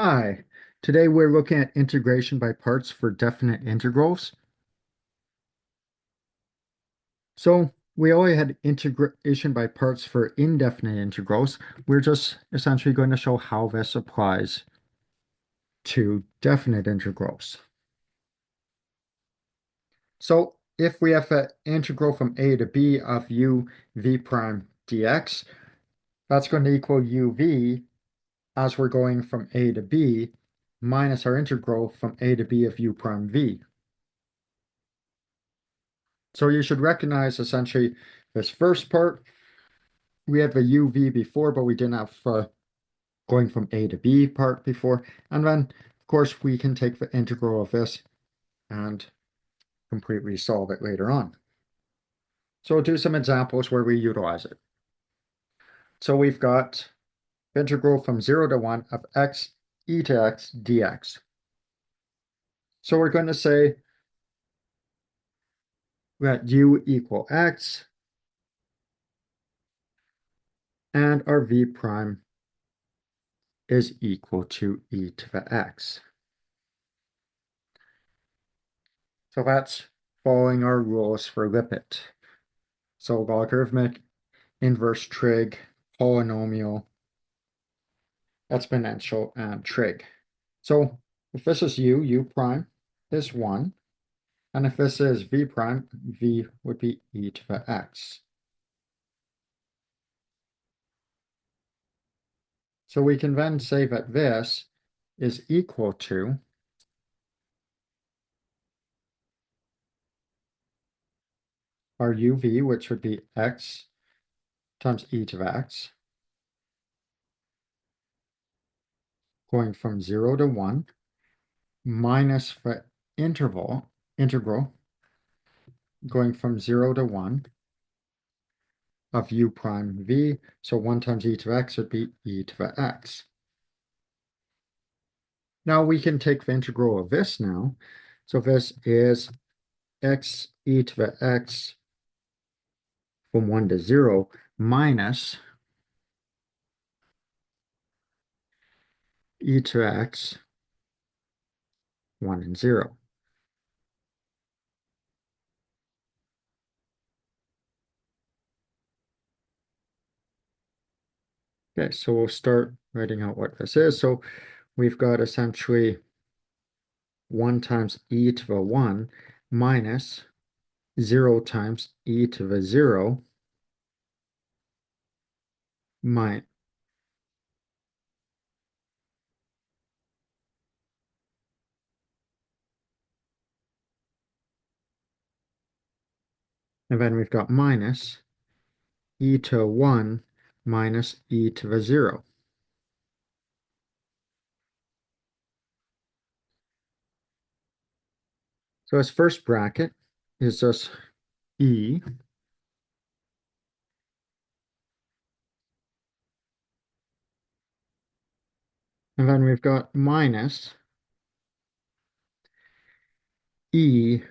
Hi, today we're looking at integration by parts for definite integrals. So we already had integration by parts for indefinite integrals. We're just essentially going to show how this applies to definite integrals. So if we have an integral from a to b of u v prime dx, that's going to equal uv as we're going from a to b minus our integral from a to b of u prime v. So you should recognize essentially this first part. We had the UV before, but we didn't have going from A to B part before. And then, of course, we can take the integral of this and completely solve it later on. So we'll do some examples where we utilize it. So we've got the integral from 0 to 1 of x e to x dx. So we're going to say that u equal x and our v prime is equal to e to the x. So that's following our rules for Lipit. So logarithmic, inverse trig, polynomial, exponential, and trig. So if this is u prime is 1. And if this is v prime, v would be e to the x. So we can then say that this is equal to our uv, which would be x times e to the x, going from 0 to 1, minus the integral, going from 0 to 1 of u prime v. So 1 times e to x would be e to the x. Now we can take the integral of this now. So this is x e to the x from 1 to 0 minus e to x 1 and 0. Okay, so we'll start writing out what this is. So we've got essentially 1 times e to the 1 minus 0 times e to the 0 minus. And then we've got minus e to 1 minus e to the 0. So this first bracket is just e. And then we've got minus e,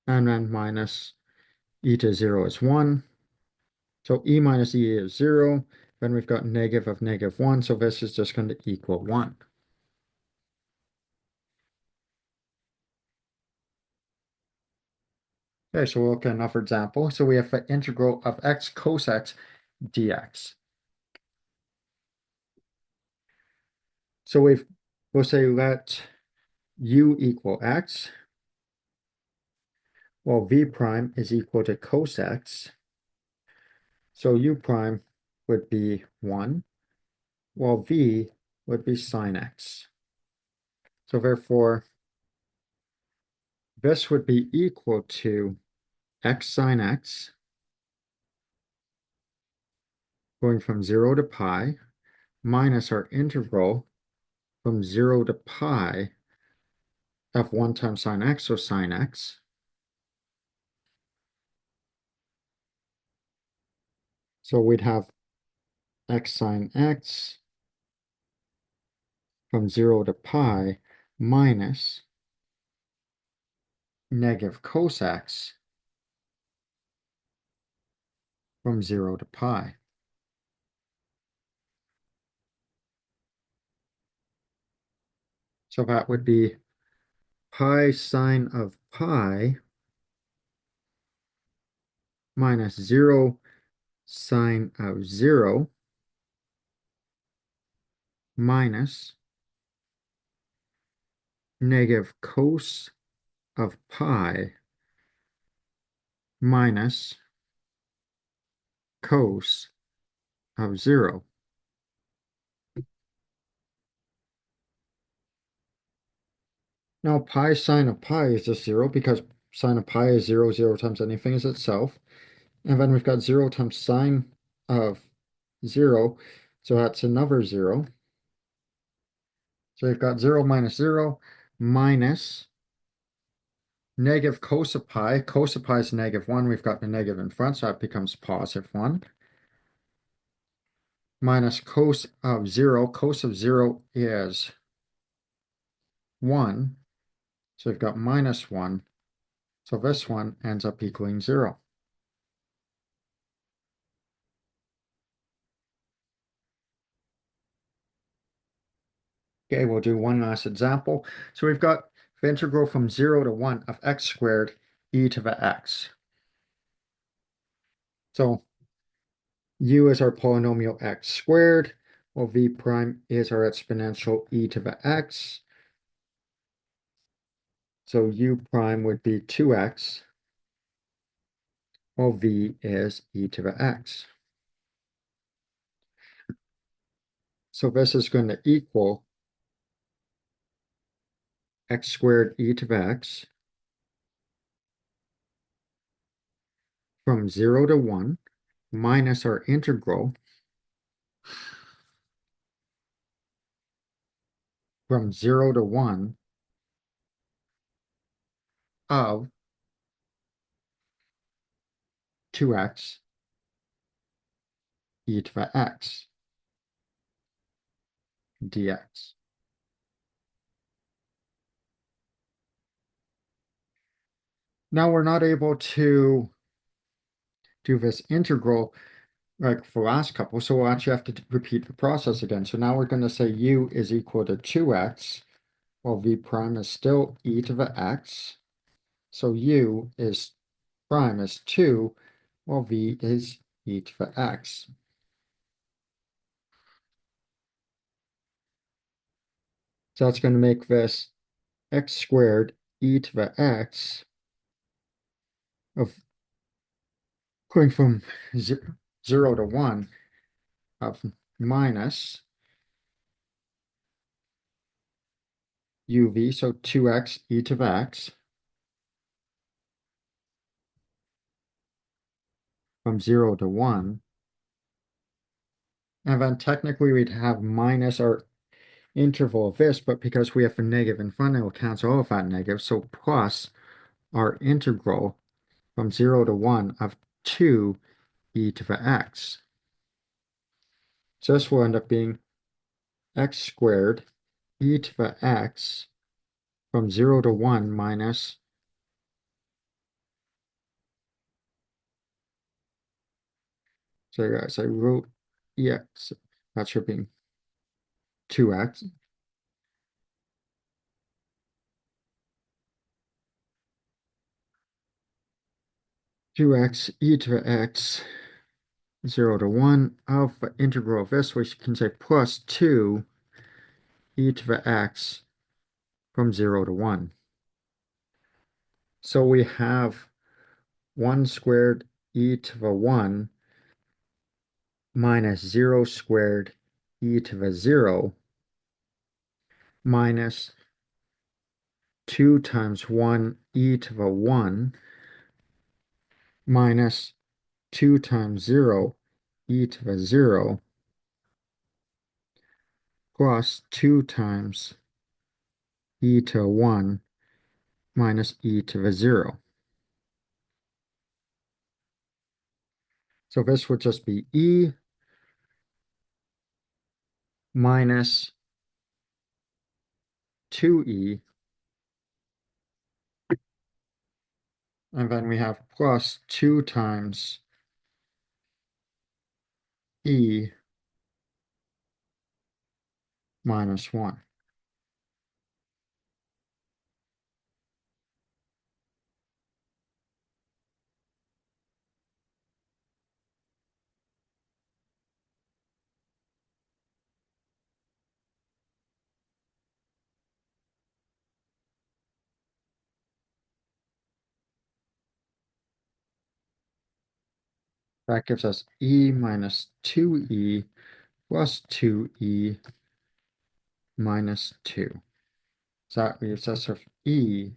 and then minus e to 0 is 1. So e minus e is 0. Then we've got negative of negative 1. So this is just going to equal 1. Okay, so we'll look at another example. So we have the integral of x cos x dx. So we'll say let u equal x, while v prime is equal to cos x. So u prime would be 1, while v would be sine x. So therefore, this would be equal to x sine x, going from 0 to pi, minus our integral from 0 to pi of 1 times sine x, so sine x. So we'd have x sine x from 0 to pi minus negative cos x from 0 to pi. So that would be pi sine of pi minus 0 sine of 0 minus negative cos of pi minus cos of 0. Now pi sine of pi is just 0 because sine of pi is 0, 0 times anything is itself. And then we've got 0 times sine of 0, so that's another 0. So we've got 0 minus 0 minus negative cos of pi. Cos of pi is negative 1. We've got the negative in front, so that becomes positive 1. Minus cos of 0. Cos of 0 is 1. So we've got minus 1. So this one ends up equaling 0. Okay, we'll do one last example. So we've got the integral from 0 to 1 of x squared e to the x. So u is our polynomial x squared, while v prime is our exponential e to the x. So u prime would be 2x, while v is e to the x. So this is going to equal x squared e to the x from 0 to 1 minus our integral from 0 to 1 of 2x e to the x dx. Now we're not able to do this integral like for the last couple, so we'll actually have to repeat the process again. So now we're going to say u is equal to 2x, while v prime is still e to the x. So u is prime is 2, while v is e to the x. So that's going to make this x squared e to the x of going from 0 to 1 of minus uv, so 2x e to the x from 0 to 1. And then technically we'd have minus our interval of this, but because we have a negative in front, it will cancel all of that negative. So plus our integral from 0 to 1 of 2 e to the x. So this will end up being x squared e to the x from 0 to 1 minus, so guys, I wrote ex, that should be 2x. 2x e to the x 0 to 1 of the integral of this, we can say plus 2 e to the x from 0 to 1. So we have 1 squared e to the 1 minus 0 squared e to the 0 minus 2 times 1 e to the 1 minus 2 times 0 e to the 0 plus 2 times e to 1 minus e to the 0. So this would just be e minus 2e, and then we have plus 2 times e minus 1. That gives us E minus 2E plus 2E minus 2. So that leaves us with E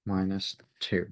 minus 2.